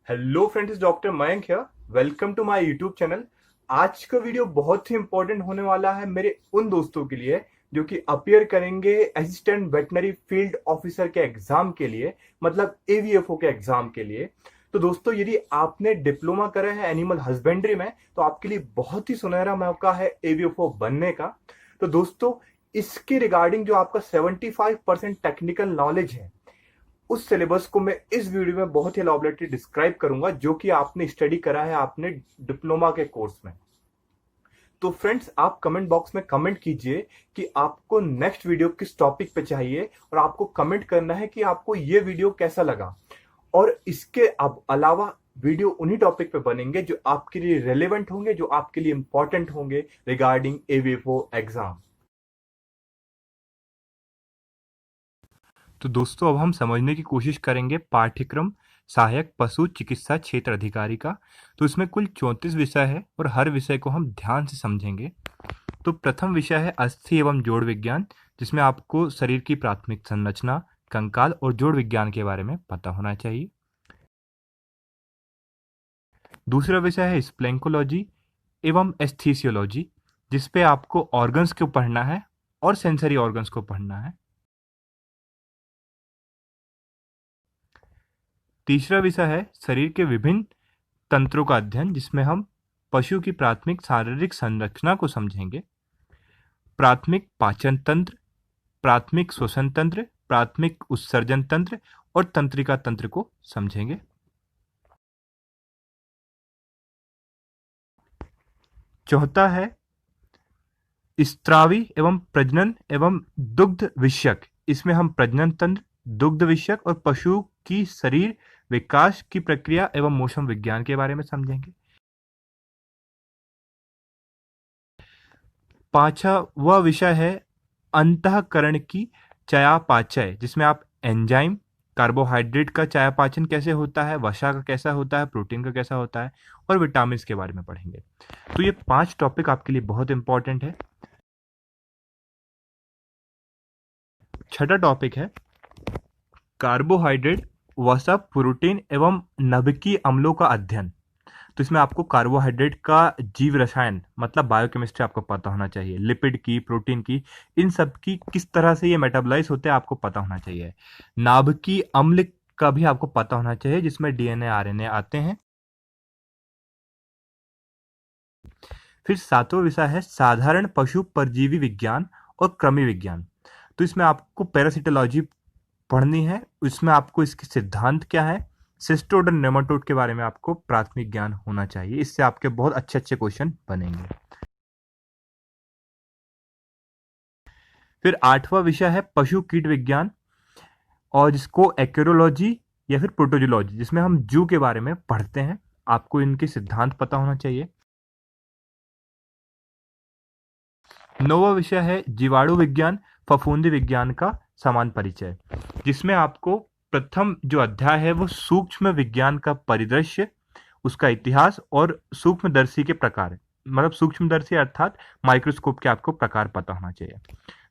Hello friends, doctor Mayank है। Welcome to my YouTube channel. आज का वीडियो बहुत ही इंपॉर्टेंट होने वाला है मेरे उन दोस्तों के लिए जो कि अपियर करेंगे असिस्टेंट वेटनरी फील्ड ऑफिसर के एग्जाम के लिए, मतलब एवीएफओ के एग्जाम के लिए। तो दोस्तों, यदि आपने डिप्लोमा करा है एनिमल हस्बेंड्री में तो आपके लिए बहुत ही सुनहरा मौका है एवीएफओ बनने का। तो दोस्तों, इसके रिगार्डिंग जो आपका 75% टेक्निकल नॉलेज है, उस सिलेबस को मैं इस वीडियो में बहुत ही एलॉबरेटली डिस्क्राइब करूंगा जो कि आपने स्टडी करा है आपने डिप्लोमा के कोर्स में। तो फ्रेंड्स, आप कमेंट बॉक्स में कमेंट कीजिए कि आपको नेक्स्ट वीडियो किस टॉपिक पे चाहिए, और आपको कमेंट करना है कि आपको ये वीडियो कैसा लगा। और इसके अब अलावा वीडियो उन्हीं टॉपिक पे बनेंगे जो आपके लिए रेलेवेंट होंगे, जो आपके लिए इंपॉर्टेंट होंगे रिगार्डिंग एवीएफओ एग्जाम। तो दोस्तों, अब हम समझने की कोशिश करेंगे पाठ्यक्रम सहायक पशु चिकित्सा क्षेत्र अधिकारी का। तो इसमें कुल 34 विषय है और हर विषय को हम ध्यान से समझेंगे। तो प्रथम विषय है अस्थि एवं जोड़ विज्ञान, जिसमें आपको शरीर की प्राथमिक संरचना, कंकाल और जोड़ विज्ञान के बारे में पता होना चाहिए। दूसरा विषय है स्प्लैंकोलॉजी एवं एस्थीसियोलॉजी, जिसपे आपको ऑर्गन्स को पढ़ना है और सेंसरी ऑर्गन्स को पढ़ना है। तीसरा विषय है शरीर के विभिन्न तंत्रों का अध्ययन, जिसमें हम पशु की प्राथमिक शारीरिक संरचना को समझेंगे। प्राथमिक पाचन तंत्र, प्राथमिक श्वसन तंत्र, प्राथमिक उत्सर्जन तंत्र और तंत्रिका तंत्र को समझेंगे। चौथा है स्त्रावी एवं प्रजनन एवं दुग्ध विषयक। इसमें हम प्रजनन तंत्र, दुग्ध विषयक और पशु की शरीर विकास की प्रक्रिया एवं मौसम विज्ञान के बारे में समझेंगे। पांचवा विषय है अंतःकरण की चयापचय, जिसमें आप एंजाइम, कार्बोहाइड्रेट का चयापचय कैसे होता है, वसा का कैसा होता है, प्रोटीन का कैसा होता है और विटामिन के बारे में पढ़ेंगे। तो ये 5 टॉपिक आपके लिए बहुत इंपॉर्टेंट है। छठा टॉपिक है कार्बोहाइड्रेट, वसा, प्रोटीन एवं नभिकीय अम्लों का अध्ययन। तो इसमें आपको कार्बोहाइड्रेट का जीव रसायन मतलब बायोकेमिस्ट्री आपको पता होना चाहिए, लिपिड की, प्रोटीन की, इन सब की किस तरह से ये मेटाबोलाइज होते हैं आपको पता होना चाहिए। नाभिकीय अम्ल का भी आपको पता होना चाहिए, जिसमें डीएनए आरएनए आते हैं। फिर सातवां विषय है साधारण पशु परजीवी विज्ञान और कृमि विज्ञान। तो इसमें आपको पैरासिटोलॉजी पढ़नी है। इसमें आपको इसके सिद्धांत क्या है, सिस्टोड और नेमाटोड के बारे में आपको प्राथमिक ज्ञान होना चाहिए। इससे आपके बहुत अच्छे अच्छे क्वेश्चन बनेंगे। फिर आठवां विषय है पशु कीट विज्ञान, और जिसको एक्यूरोलॉजी या फिर प्रोटोजोलॉजी, जिसमें हम जू के बारे में पढ़ते हैं। आपको इनके सिद्धांत पता होना चाहिए। नौवां विषय है जीवाणु विज्ञान फफूंदी विज्ञान का समान परिचय, जिसमें आपको प्रथम जो अध्याय है वो सूक्ष्म विज्ञान का परिदृश्य, उसका इतिहास और सूक्ष्मदर्शी के प्रकार, मतलब सूक्ष्मदर्शी अर्थात माइक्रोस्कोप के आपको प्रकार पता होना चाहिए।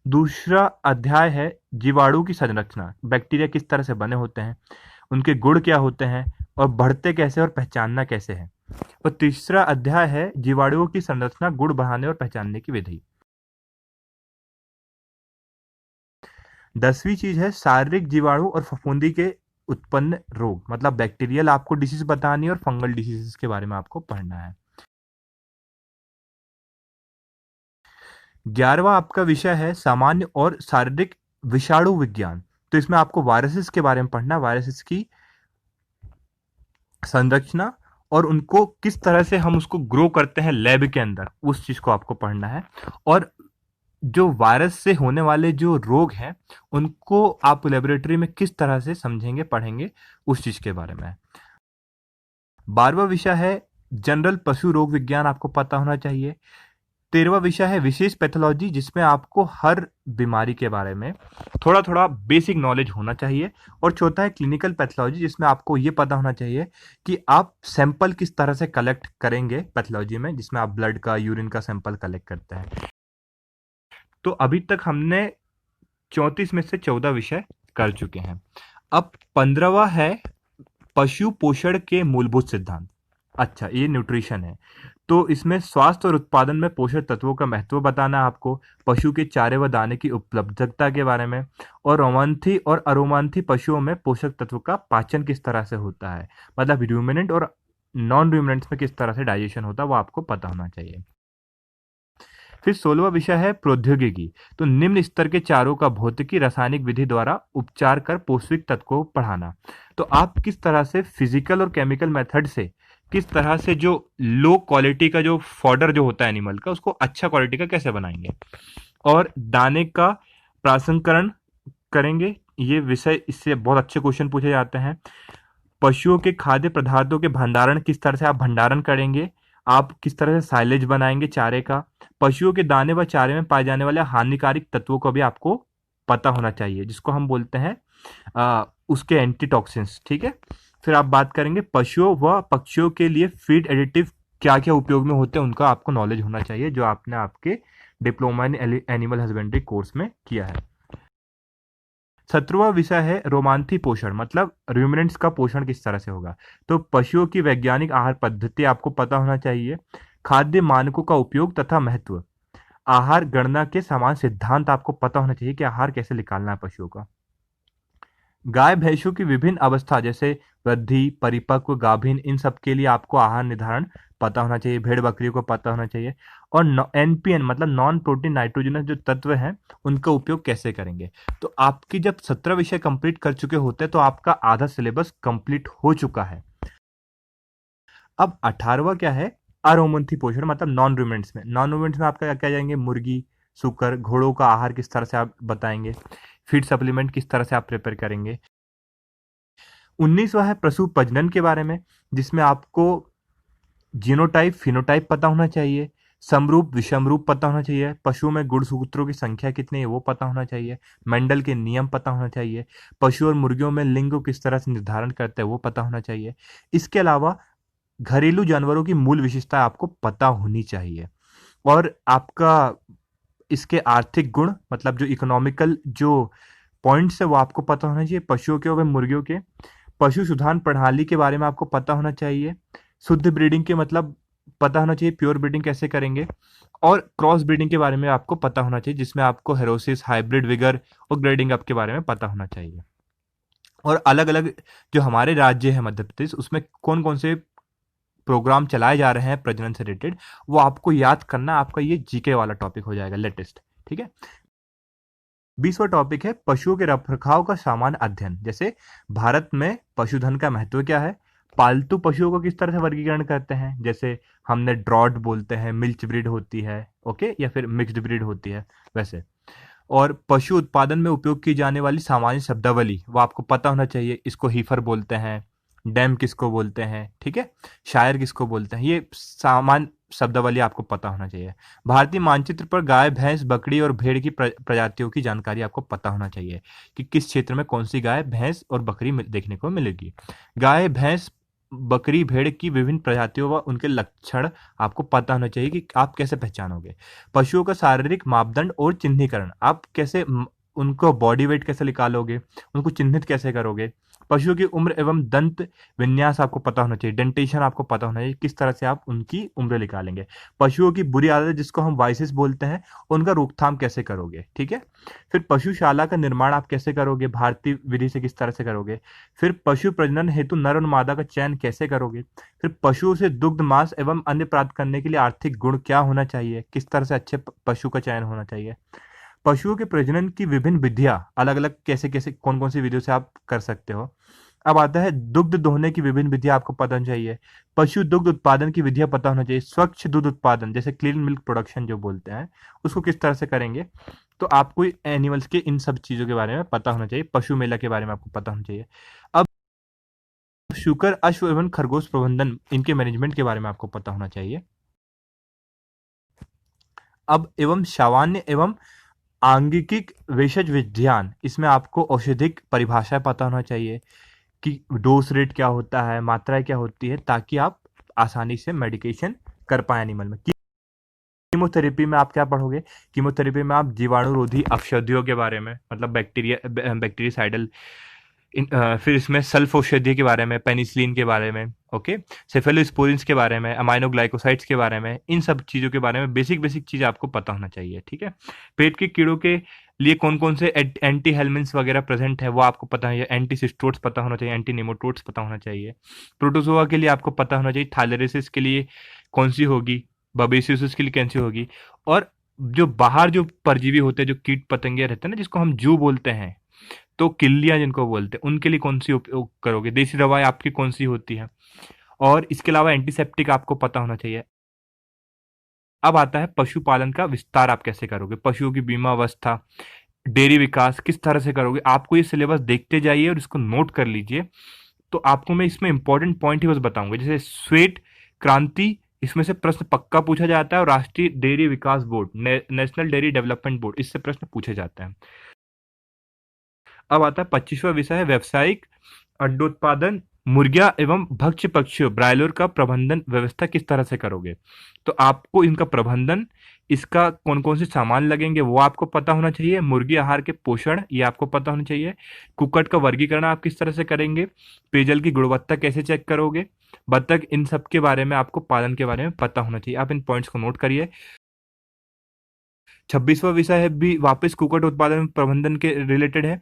दूसरा अध्याय है जीवाणु की संरचना, बैक्टीरिया किस तरह से बने होते हैं, उनके गुण क्या होते हैं और बढ़ते कैसे और पहचानना कैसे है। और तीसरा अध्याय है जीवाणुओं की संरचना, गुण बढ़ाने और पहचानने की विधि। 10वीं चीज है शारीरिक जीवाणु और फफूंदी के उत्पन्न रोग, मतलब बैक्टीरियल आपको डिसीज बतानी है और फंगल डिसीज के बारे में आपको पढ़ना है। 11वां आपका विषय है सामान्य और शारीरिक विषाणु विज्ञान। तो इसमें आपको वायरसेस के बारे में पढ़ना, वायरसेस की संरचना और उनको किस तरह से हम उसको ग्रो करते हैं लैब के अंदर, उस चीज को आपको पढ़ना है। और जो वायरस से होने वाले जो रोग हैं उनको आप लेबोरेटरी में किस तरह से समझेंगे, पढ़ेंगे, उस चीज के बारे में। 12वां विषय है जनरल पशु रोग विज्ञान, आपको पता होना चाहिए। 13वां विषय है विशेष पैथोलॉजी, जिसमें आपको हर बीमारी के बारे में थोड़ा थोड़ा बेसिक नॉलेज होना चाहिए। और चौथा है क्लिनिकल पैथोलॉजी, जिसमें आपको ये पता होना चाहिए कि आप सैंपल किस तरह से कलेक्ट करेंगे पैथोलॉजी में, जिसमें आप ब्लड का, यूरिन का सैंपल कलेक्ट करते हैं। तो अभी तक हमने 34 में से 14 विषय कर चुके हैं। अब 15वां है पशु पोषण के मूलभूत सिद्धांत। अच्छा, ये न्यूट्रिशन है। तो इसमें स्वास्थ्य और उत्पादन में पोषक तत्वों का महत्व बताना है आपको, पशु के चारे व दाने की उपलब्धता के बारे में, और रोमांथी और अरोमांथी पशुओं में पोषक तत्व का पाचन किस तरह से होता है, मतलब रूमिनेंट और नॉन रूमिनेंट्स में किस तरह से डाइजेशन होता है वो आपको पता होना चाहिए। फिर 16वां विषय है प्रौद्योगिकी। तो निम्न स्तर के चारों का भौतिकी रासायनिक विधि द्वारा उपचार कर पौष्टिक तत्व को पढ़ाना। तो आप किस तरह से फिजिकल और केमिकल मेथड से किस तरह से जो लो क्वालिटी का जो फॉडर जो होता है एनिमल का उसको अच्छा क्वालिटी का कैसे बनाएंगे, और दाने का प्रसंस्करण करेंगे। ये विषय इससे बहुत अच्छे क्वेश्चन पूछे जाते हैं। पशुओं के खाद्य पदार्थों के भंडारण किस तरह से आप भंडारण करेंगे, आप किस तरह से साइलेज बनाएंगे चारे का, पशुओं के दाने व चारे में पाए जाने वाले हानिकारक तत्वों को भी आपको पता होना चाहिए, जिसको हम बोलते हैं उसके एंटीटॉक्सिन्स। ठीक है। फिर आप बात करेंगे पशुओं व पक्षियों के लिए फीड एडिटिव क्या क्या उपयोग में होते हैं, उनका आपको नॉलेज होना चाहिए, जो आपने आपके diploma in animal husbandry course में किया है। 17वां विषय है रोमांथी पोषण, मतलब रूमिनेंट्स का पोषण किस तरह से होगा। तो पशुओं की वैज्ञानिक आहार पद्धति आपको पता होना चाहिए, खाद्य मानकों का उपयोग तथा महत्व, आहार गणना के समान सिद्धांत आपको पता होना चाहिए कि आहार कैसे निकालना है पशुओं का। गाय भैंसों की विभिन्न अवस्था जैसे वृद्धि, परिपक्व, गाभिन, इन सब के लिए आपको आहार निर्धारण पता होना चाहिए। भेड़ बकरियों को पता होना चाहिए। और एनपीएन मतलब नॉन प्रोटीन नाइट्रोजनस जो तत्व हैं उनका उपयोग कैसे करेंगे। तो आपकी जब 17 विषय कंप्लीट कर चुके होते हैं तो आपका आधा सिलेबस कंप्लीट हो चुका है। अब 18वां क्या है, अरोमंथी पोषण, मतलब नॉन रूमेंट्स में। नॉन रूमेंट्स में आपका क्या जाएंगे, मुर्गी, सुकर, घोड़ों का आहार किस तरह से आप बताएंगे, फीड सप्लीमेंट किस तरह से आप प्रिपेयर करेंगे। 19वां है पशु प्रजनन के बारे में, जिसमें आपको जीनोटाइप फिनोटाइप पता होना चाहिए, समरूप विषमरूप पता होना चाहिए, पशुओं में गुणसूत्रों की संख्या कितनी है वो पता होना चाहिए, मेंडल के नियम पता होना चाहिए, पशु और मुर्गियों में लिंग को किस तरह से निर्धारण करते हैं वो पता होना चाहिए। इसके अलावा घरेलू जानवरों की मूल विशेषता आपको पता होनी चाहिए, और आपका इसके आर्थिक गुण मतलब जो इकोनॉमिकल जो पॉइंट्स है वो आपको पता होना चाहिए, पशुओं के व मुर्गियों के। पशु सुधार प्रणाली के बारे में आपको पता होना चाहिए, शुद्ध ब्रीडिंग के मतलब पता होना चाहिए, प्योर ब्रीडिंग कैसे करेंगे, और क्रॉस ब्रीडिंग के बारे में आपको पता होना चाहिए, जिसमें आपको हेरोसिस, हाइब्रिड विगर और ग्रेडिंग अप के बारे में पता होना चाहिए। और अलग अलग जो हमारे राज्य है मध्य प्रदेश, उसमें कौन कौन से प्रोग्राम चलाए जा रहे हैं प्रजनन से रिलेटेड वो आपको याद करना, आपका ये जीके वाला टॉपिक हो जाएगा लेटेस्ट। ठीक है। 20वां टॉपिक है पशुओं के रखरखाव का सामान्य अध्ययन, जैसे भारत में पशुधन का महत्व क्या है, पालतू पशुओं को किस तरह से वर्गीकरण करते हैं, जैसे हमने ड्रॉट बोलते हैं, मिल्च ब्रीड होती है, ओके, या फिर मिक्स्ड ब्रीड होती है वैसे। और पशु उत्पादन में उपयोग की जाने वाली सामान्य शब्दावली वो आपको पता होना चाहिए, इसको हीफर बोलते हैं, डैम किसको बोलते हैं, ठीक है, शायर किसको बोलते हैं, ये सामान्य शब्दावली आपको पता होना चाहिए। भारतीय मानचित्र पर गाय, भैंस, बकरी और भेड़ की प्रजातियों की जानकारी आपको पता होना चाहिए कि किस क्षेत्र में कौन सी गाय, भैंस और बकरी देखने को मिलेगी। गाय, भैंस, बकरी, भेड़ की विभिन्न प्रजातियों व उनके लक्षण आपको पता होना चाहिए कि आप कैसे पहचानोगे। पशुओं का शारीरिक मापदंड और चिन्हीकरण, आप कैसे उनको बॉडी वेट कैसे निकालोगे, उनको चिन्हित कैसे करोगे। पशुओं की उम्र एवं दंत विन्यास आपको पता होना चाहिए, डेंटेशन आपको पता होना चाहिए, किस तरह से आप उनकी उम्र निकालेंगे। पशुओं की बुरी आदत जिसको हम वाइसेस बोलते हैं उनका रोकथाम कैसे करोगे। ठीक है। फिर पशुशाला का निर्माण आप कैसे करोगे, भारतीय विधि से किस तरह से करोगे। फिर पशु प्रजनन हेतु नर और मादा का चयन कैसे करोगे। फिर पशुओं से दुग्ध, मांस एवं अन्य प्राप्त करने के लिए आर्थिक गुण क्या होना चाहिए, किस तरह से अच्छे पशु का चयन होना चाहिए। पशुओं के प्रजनन की विभिन्न विधियां अलग अलग कैसे कैसे कौन कौन सी विधियों से आप कर सकते हो। अब आता है दुग्ध दोहने की विभिन्न विधियां आपको पता होनी चाहिए। पशु दुग्ध उत्पादन की विधियां पता होना चाहिए, स्वच्छ दूध उत्पादन जैसे क्लीन मिल्क प्रोडक्शन जो बोलते हैं उसको किस तरह से करेंगे। तो आपको एनिमल्स के इन सब चीजों के बारे में पता होना चाहिए, पशु मेला के बारे में आपको पता होना चाहिए। अब शुकर, अश्व एवं खरगोश प्रबंधन, इनके मैनेजमेंट के बारे में आपको पता होना चाहिए। अब एवं सामान्य एवं आंगिकिक वेशज विज्ञान, इसमें आपको औषधिक परिभाषा पता होना चाहिए कि डोज रेट क्या होता है, मात्राएं क्या होती है, ताकि आप आसानी से मेडिकेशन कर पाए एनिमल में। कीमोथेरेपी में आप क्या पढ़ोगे, कीमोथेरेपी में आप जीवाणुरोधी औषधियों के बारे में, मतलब बैक्टीरियासाइडल फिर इसमें सल्फ औषधि के बारे में, पेनिसिलिन के बारे में, ओके, सेफेलोस्पोरिन्स के बारे में, अमाइनोग्लाइकोसाइड्स के बारे में, इन सब चीज़ों के बारे में बेसिक बेसिक चीज़ आपको पता होना चाहिए, ठीक है। पेट के कीड़ों के लिए कौन कौन से एंटी हेलमिन्थ्स वगैरह प्रेजेंट है वो आपको पता है, एंटी सिस्टोड्स पता होना चाहिए, एंटी नेमाटोड्स पता होना चाहिए। प्रोटोजोआ के लिए आपको पता होना चाहिए थायलेरिसिस के लिए कौन सी होगी, बबेसियस के लिए कौन सी होगी, और जो बाहर जो परजीवी होते हैं, जो कीट पतंगे रहते हैं ना, जिसको हम जू बोलते हैं, तो किल्लियाँ जिनको बोलते हैं, उनके लिए कौन सी उपयोग करोगे, देसी दवाई आपकी कौन सी होती है, और इसके अलावा एंटीसेप्टिक आपको पता होना चाहिए। अब आता है पशुपालन का विस्तार आप कैसे करोगे, पशुओं की बीमा अवस्था, डेयरी विकास किस तरह से करोगे। आपको ये सिलेबस देखते जाइए और इसको नोट कर लीजिए। तो आपको मैं इसमें इंपॉर्टेंट पॉइंट ही बस बताऊंगा, जैसे श्वेत क्रांति, इसमें से प्रश्न पक्का पूछा जाता है, और राष्ट्रीय डेयरी विकास board, national dairy development board, इससे प्रश्न पूछे जाते हैं। अब आता है 25वां विषय है व्यावसायिक अंडोत्पादन, मुर्गियां एवं भक्ष्य पक्षियों ब्रायलर का प्रबंधन व्यवस्था किस तरह से करोगे। तो आपको इनका प्रबंधन, इसका कौन कौन से सामान लगेंगे वो आपको पता होना चाहिए, मुर्गी आहार के पोषण ये आपको पता होना चाहिए, कुक्कट का वर्गीकरण आप किस तरह से करेंगे, पेयजल की गुणवत्ता कैसे चेक करोगे, बतख, इन सब के बारे में आपको पालन के बारे में पता होना चाहिए। आप इन पॉइंट्स को नोट करिए। 26वां विषय है भी वापस कुक्कट उत्पादन प्रबंधन के रिलेटेड है।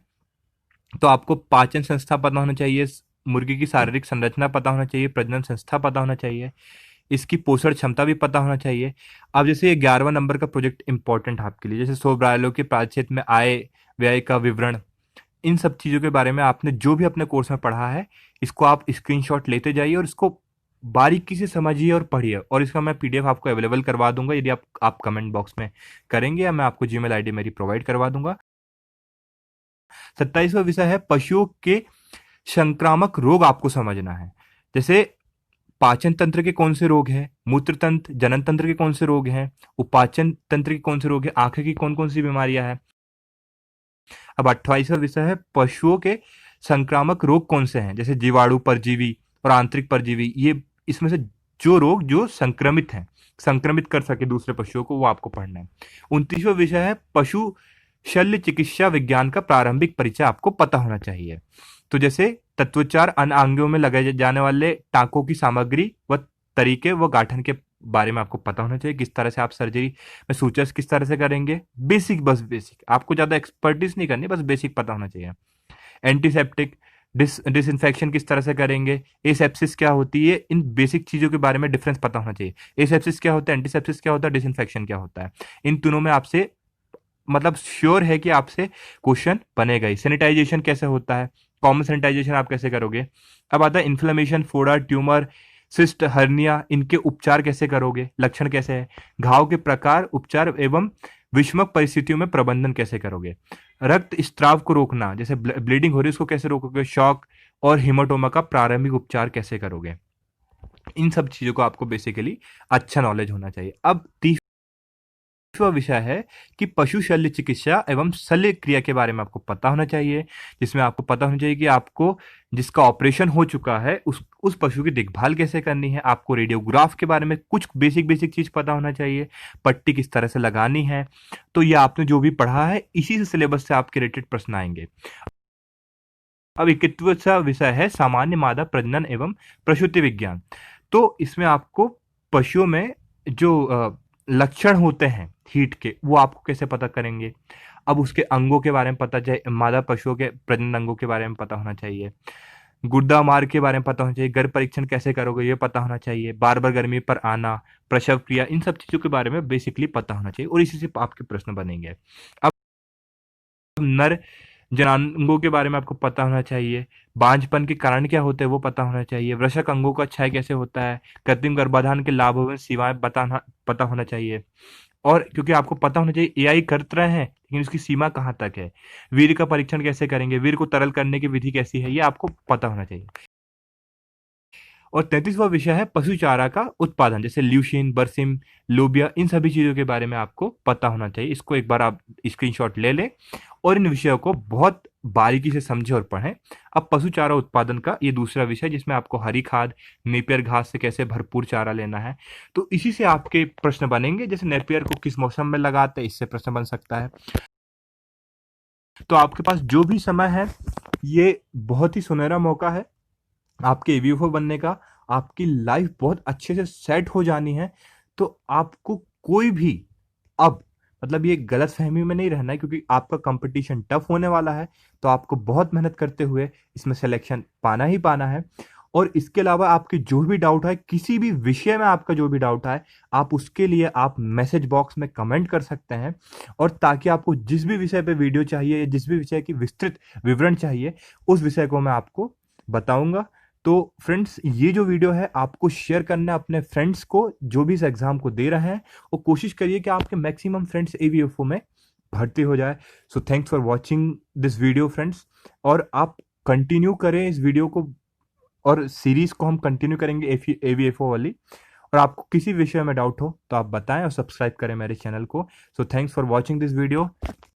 तो आपको पाचन संस्था पता होना चाहिए, मुर्गी की शारीरिक संरचना पता होना चाहिए, प्रजनन संस्था पता होना चाहिए, इसकी पोषण क्षमता भी पता होना चाहिए। अब जैसे ये 11वां नंबर का प्रोजेक्ट इंपॉर्टेंट है आपके लिए, जैसे 100 ब्रायलों के पारिक्षेत्र में आय व्यय का विवरण, इन सब चीज़ों के बारे में आपने जो भी अपने कोर्स में पढ़ा है, इसको आप स्क्रीनशॉट लेते जाइए और इसको बारीकी से समझिए और पढ़िए, और इसका मैं पीडीएफ आपको अवेलेबल करवा दूंगा, यदि आप कमेंट बॉक्स में करेंगे, या मैं आपको जीमेल आईडी मेरी प्रोवाइड करवा दूंगा। 27वां विषय है पशुओं के संक्रामक रोग आपको समझना है, जैसे पाचन तंत्र के कौन से रोग हैं, मूत्र तंत्र, जनन तंत्र के कौन से रोग हैं, उपाचन तंत्र के कौन से रोग हैं, आंखें की कौन कौन सी बीमारियां हैं। अब 28वां विषय है पशुओं के संक्रामक रोग कौन से हैं, जैसे जीवाणु परजीवी और आंतरिक परजीवी, ये इसमें से जो रोग जो संक्रमित हैं, संक्रमित कर सके दूसरे पशुओं को, वो आपको पढ़ना है। 29वां विषय है पशु शल्य चिकित्सा विज्ञान का प्रारंभिक परिचय आपको पता होना चाहिए। तो जैसे तत्वचार, अन्य अंगों में लगाए जाने वाले टांकों की सामग्री व तरीके व गाठन के बारे में आपको पता होना चाहिए, किस तरह से आप सर्जरी में सूचर्स किस तरह से करेंगे, बेसिक, बस बेसिक, आपको ज्यादा एक्सपर्टीज नहीं करनी, बस बेसिक पता होना चाहिए। एंटीसेप्टिक, डिसइंफेक्शन किस तरह से करेंगे, एसेप्सिस क्या होती है, इन बेसिक चीजों के बारे में डिफरेंस पता होना चाहिए। एसेप्सिस क्या होता है, एंटीसेप्सिस क्या होता है, डिसइंफेक्शन क्या होता है, इन तीनों में आपसे मतलब श्योर है कि आपसे क्वेश्चन बनेगा ही। सैनिटाइजेशन कैसे होता है, कॉमन सैनिटाइजेशन आप कैसे करोगे। अब आता है इन्फ्लेमेशन, फोड़ा, ट्यूमर, सिस्ट, हर्निया, इनके उपचार कैसे करोगे, लक्षण कैसे है, घाव के प्रकार, उपचार एवं विषमक परिस्थितियों में प्रबंधन कैसे करोगे, रक्त स्त्राव को रोकना, जैसे ब्लीडिंग हो रही है उसको कैसे रोकोगे, शॉक और हिमाटोमा का प्रारंभिक उपचार कैसे करोगे। इन सब चीजों को आपको बेसिकली अच्छा नॉलेज होना चाहिए। अब विषय है कि पशु शल्य चिकित्सा एवं शल्य क्रिया के बारे में आपको पता होना चाहिए, जिसमें आपको पता होना चाहिए कि आपको जिसका ऑपरेशन हो चुका है उस पशु की देखभाल कैसे करनी है, आपको रेडियोग्राफ के बारे में कुछ बेसिक बेसिक चीज पता होना चाहिए, पट्टी किस तरह से लगानी है। तो ये आपने जो भी पढ़ा है इसी से सिलेबस से आपके रिलेटेड प्रश्न आएंगे। अब 21वां विषय है सामान्य मादा प्रजनन एवं प्रसूति विज्ञान। तो इसमें आपको पशुओं में जो लक्षण होते हैं हीट के, वो आपको कैसे पता करेंगे। अब उसके अंगों के बारे में पता चाहिए, मादा पशुओं के प्रजनन अंगों के बारे में पता होना चाहिए, गुर्दा मार्ग के बारे में पता होना चाहिए, गर्भ परीक्षण कैसे करोगे ये पता होना चाहिए, बार बार गर्मी पर आना, प्रसव क्रिया, इन सब चीजों के बारे में बेसिकली पता होना चाहिए, और इसी से आपके प्रश्न बनेंगे। अब नर जनांगों के बारे में आपको पता होना चाहिए, बांझपन के कारण क्या होते हैं वो पता होना चाहिए, वृषक अंगों का क्षय कैसे होता है, कृत्रिम गर्भाधान के लाभ एवं सीमाएं पता होना चाहिए। और क्योंकि आपको पता होना चाहिए एआई कर रहे हैं लेकिन उसकी सीमा कहाँ तक है, वीर का परीक्षण कैसे करेंगे, वीर को तरल करने की विधि कैसी है, ये आपको पता होना चाहिए। और 33वां विषय है पशु चारा का उत्पादन, जैसे ल्यूशिन, बर्सिम, लोबिया, इन सभी चीजों के बारे में आपको पता होना चाहिए। इसको एक बार आप स्क्रीनशॉट ले लें और इन विषयों को बहुत बारीकी से समझें और पढ़ें। अब पशु चारा उत्पादन का ये दूसरा विषय, जिसमें आपको हरी खाद, नेपियर घास से कैसे भरपूर चारा लेना है, तो इसी से आपके प्रश्न बनेंगे। जैसे नेपियर को किस मौसम में लगाते हैं, इससे प्रश्न बन सकता है। तो आपके पास जो भी समय है ये बहुत ही सुनहरा मौका है आपके एवीएफओ बनने का। आपकी लाइफ बहुत अच्छे से सेट हो जानी है। तो आपको कोई भी अब मतलब ये गलत फहमी में नहीं रहना है, क्योंकि आपका कंपटीशन टफ होने वाला है। तो आपको बहुत मेहनत करते हुए इसमें सिलेक्शन पाना ही पाना है। और इसके अलावा आपके जो भी डाउट है, किसी भी विषय में आपका जो भी डाउट है, आप उसके लिए आप मैसेज बॉक्स में कमेंट कर सकते हैं। और ताकि आपको जिस भी विषय पे वीडियो चाहिए या जिस भी विषय की विस्तृत विवरण चाहिए, उस विषय को मैं आपको बताऊंगा। तो फ्रेंड्स, ये जो वीडियो है आपको शेयर करना है अपने फ्रेंड्स को जो भी इस एग्जाम को दे रहे हैं, और कोशिश करिए कि आपके मैक्सिमम फ्रेंड्स एवीएफओ में भर्ती हो जाए। So thanks for watching this video friends. और आप कंटिन्यू करें इस वीडियो को, और सीरीज को हम कंटिन्यू करेंगे एवीएफओ वाली। और आपको किसी विषय में डाउट हो तो आप बताएं और सब्सक्राइब करें मेरे चैनल को। So thanks for watching this video.